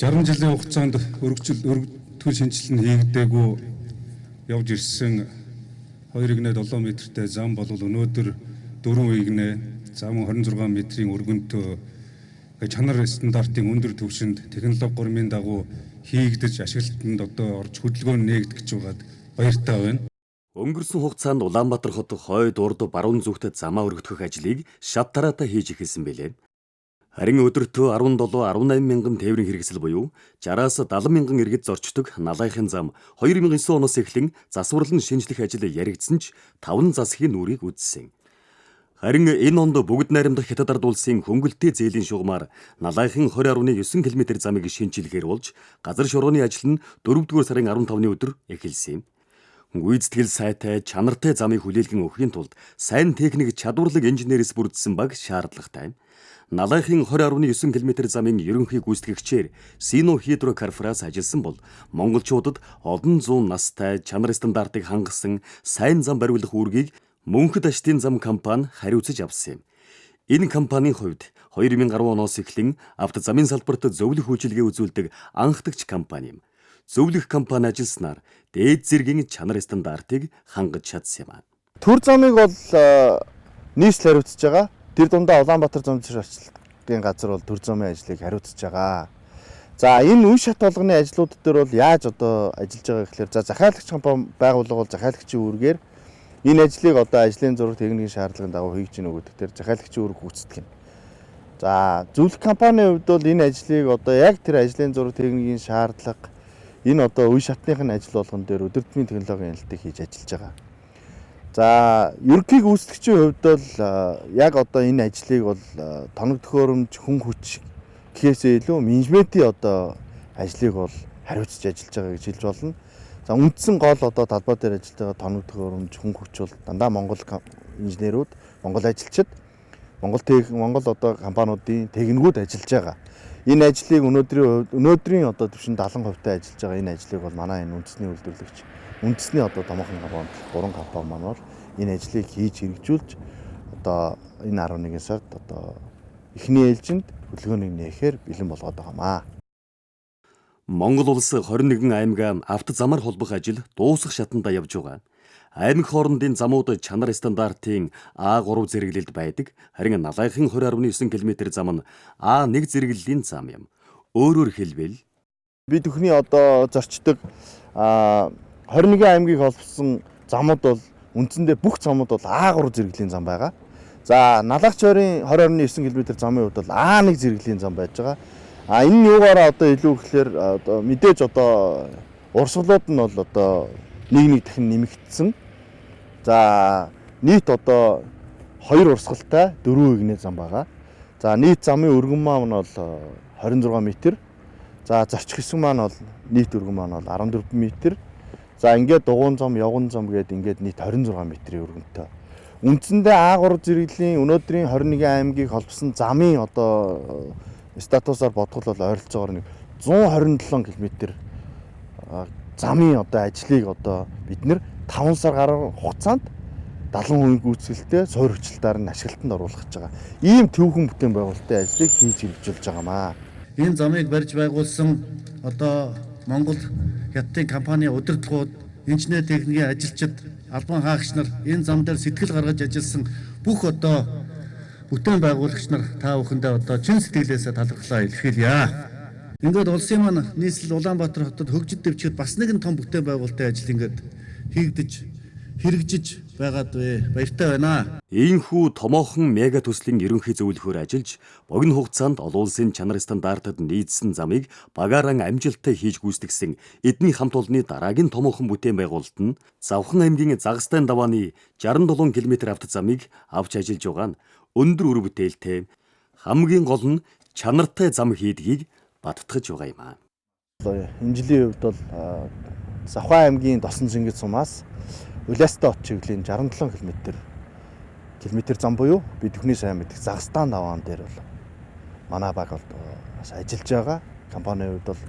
60 жилийн хугацаанд өргөтгөл шинжилэл нь хийгдээгүй явж ирсэн 2,7 метртэй зам бол өнөөдөр 4 игнэ зам 26 метрийн өргөнтөө чанар стандартын өндөр түвшинд технологи гурмын дагуу хийгдэж ашиглалтанд одоо орж хөдөлгөөн нээгдэж байгаад баяртай байна. Өнгөрсөн хугацаанд Улаанбаатар хот хойд урд баруун зүгт замаа өргөдгөх ажлыг шат тараатай хийж эхэлсэн билээ. Харин өдөртөө 17-18 мянган тээврийн хэрэгсэл буюу 60-аас 70 мянган иргэд зорчдог налайхын зам 2009 оноос эхлэн засварлан шинжлэх ажил яригдсан ч 5 засгийн нүрийг үзсэн. Харин энэ онд бүгд найрамдах Хятад ард улсын хөнгөлтэй зээлийн шугамар налайхын 20.9 км замыг шинжилгээр болж газар шорооны ажил нь 4-р сарын 15-ны өдөр эхэлсэн юм. Гүйцэтгэл сайтай чанартай замыг хүлээлгэн өгөхийн тулд сайн техник чадварлаг инженерээс бүрдсэн баг шаардлагатай. Налайхын 20.9 км замын ерөнхий гүйцэтгэгчээр Сино Хидрокарфраас ажилласан бол монголчуудад олон зуун настай чанар стандартыг хангасан сайн зам бариулах үүргийг Мөнхөд Аштын зам компани хариуцаж авсан юм. Энэ компанийн хувьд 2010 оноос эхлэн автозамын салбарт зөвлөх үйлчилгээ үзүүлдэг анхдагч компани юм. Зөвлөх компани ажилласнаар дээд зэргийн чанар стандартыг хангаж чадсан юм. Төр замыг бол нийслэл хариуцж байгаа. Тэр дундаа Улаанбаатар зам зурагчлагын газар бол төр замын ажлыг хариуцж байгаа. За энэ үе шат болгоны ажлууд дээр бол яаж одоо ажиллаж байгаа гэхээр захиалагч компани байгууллага бол захиалагчийн үүргээр энэ ажлыг одоо ажлын зураг техникийн шаардлагын дагуу хийж гин өгöd тэр захиалагчийн үүрэг гүйцэтгэх нь. За зөвлөх компанийн хувьд бол энэ ажлыг одоо яг тэр ажлын зураг техникийн шаардлага энэ одоо үе шатныхын ажил болгон дээр өдөртмийн технологийн хяналтыг хийж ажиллаж байгаа. За ерөнхий гүйцэтгэгчийн хувьд бол яг одоо энэ ажлыг бол тоног төхөөрөмж хүн хүч гэхээсээ илүү менежментийн одоо ажлыг бол хариуцж ажиллаж байгаа гэж хэлж болно. За үндсэн гол одоо талбай дээр ажиллаж байгаа тоног төхөөрөмж хүн хүч бол дандаа Монгол инженерүүд, Монгол ажилчид, Монгол одоо компаниудын техникүүд ажиллаж байгаа. Энэ ажлыг өнөөдрийн одоо түвшин 70% ажиллаж байгаа энэ ажлыг бол манай энэ үндэсний үйлдвэрлэгч үндэсний одоо томоохон компани 3 компани маань бол энэ ажлыг хийж хэрэгжүүлж одоо энэ 11 сард одоо эхний ээлжинд хөдөлгөөнийг нээхээр бэлэн болгоод байгаамаа. Монгол улс 21 аймаг автозамаар холбох ажил дуусах шатанда явж байгаа. Аймаг хоорондын замууд чанар стандартын А3 зэрэглэлд байдаг. Харин налайхын 20.9 км зам нь А1 зэрэглэлийн зам юм. Өөрөөр хэлбэл бид бүхний одоо зорчдог 21 аймгийг холбосон замууд бол үндсэндээ бүх замууд бол А3 зэрэглэлийн зам байгаа. За налайхч ойрын 20.9 км замын хувьд бол А1 зэрэглэлийн зам байж байгаа. Энэ нь юугаараа одоо илүү гэхээр одоо мэдээж одоо урсгалууд нь бол одоо нэг дахин нэмэгдсэн. За нийт одоо 2 урсгалтай 4 игнэ зам байгаа. За нийт замын өргөн маань бол 26 м. За зорчих хэсэг маань бол нийт өргөн маань бол 14 м. За ингээд дугуйн зам, явган зам гэдэг ингээд нийт 26 м-ийн өргөнтэй. Үндсэндээ А3 зэрэглэлийн өнөөдрийн 21 аймгийг холбосон замын одоо статусаар бодгол бол ойролцоогоор нэг 127 км замын одоо ажлыг одоо бид нэр 5 сар гаруй хугацаанд 70% гүйцэтгэлтэй суур хүчлэлтээр нь ашиглалтанд оруулах гэж байгаа. Ийм төвхөн бүтээн байгуулалтын ажлыг хийж хэрэгжүүлж байгаамаа. Энэ замыг барьж байгуулсан одоо Монгол хятадын компани удирдлагууд, инженер техникийн ажилчид, албан хаагч нар энэ зам дээр сэтгэл гаргаж ажилласан бүх одоо бүтээн байгуулагч нар та бүхэндээ одоо чин сэтгэлээсээ талархлаа илэрхийлье. Ингээд улсын маань нийслэл Улаанбаатар хотод хөгжид дэвчгэд бас нэгэн том бүтээн байгуулалтын ажил ингээд хэрэгжиж байгаад баяртай байна. Ийхүү томоохон мега төслийн ерөнхий зөвлөхөөр ажиллаж, богино хугацаанд олон улсын чанар стандартад нийцсэн замыг багаараа амжилттай хийж гүйцэтгсэн эдний хамт олонны дараагийн томоохон бүтээн байгуулалт нь Завхан аймгийн Загстайн давааны 67 км автозамыг авч ажиллаж байгаа нь өндөр үр бүтээлтэй хамгийн гол нь чанартай зам хийдгийг баттгаж байгаа юм аа. Энэ жилийн хувьд бол Завхан аймгийн Досон Зингид сумаас Улаастай хот чиглэлийн 67 км зам буюу бид бүхний сайн мэддэг Загстайн даваан дээр бол манай баг бол бас ажиллаж байгаа. Компанийн хувьд бол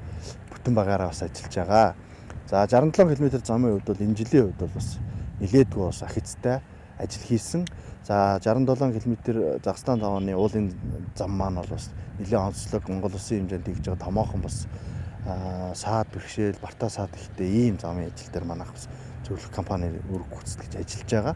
бүтэн багаараа бас ажиллаж байгаа. За 67 км замын хувьд бол энэ жилийн хувьд бол бас нэлээдгүй бас ахицтай ажил хийсэн. За 67 км Загстан давааны уулын зам маань бол бас нэлээд онцлог Монгол улсын хэмжээнд хийж байгаа томоохон бас саад бэрхшээл, бартаа саад ихтэй ийм замын ажил дээр манайх бас зөвлөх компани үүрэг гүйцэтгэж ажиллаж байгаа.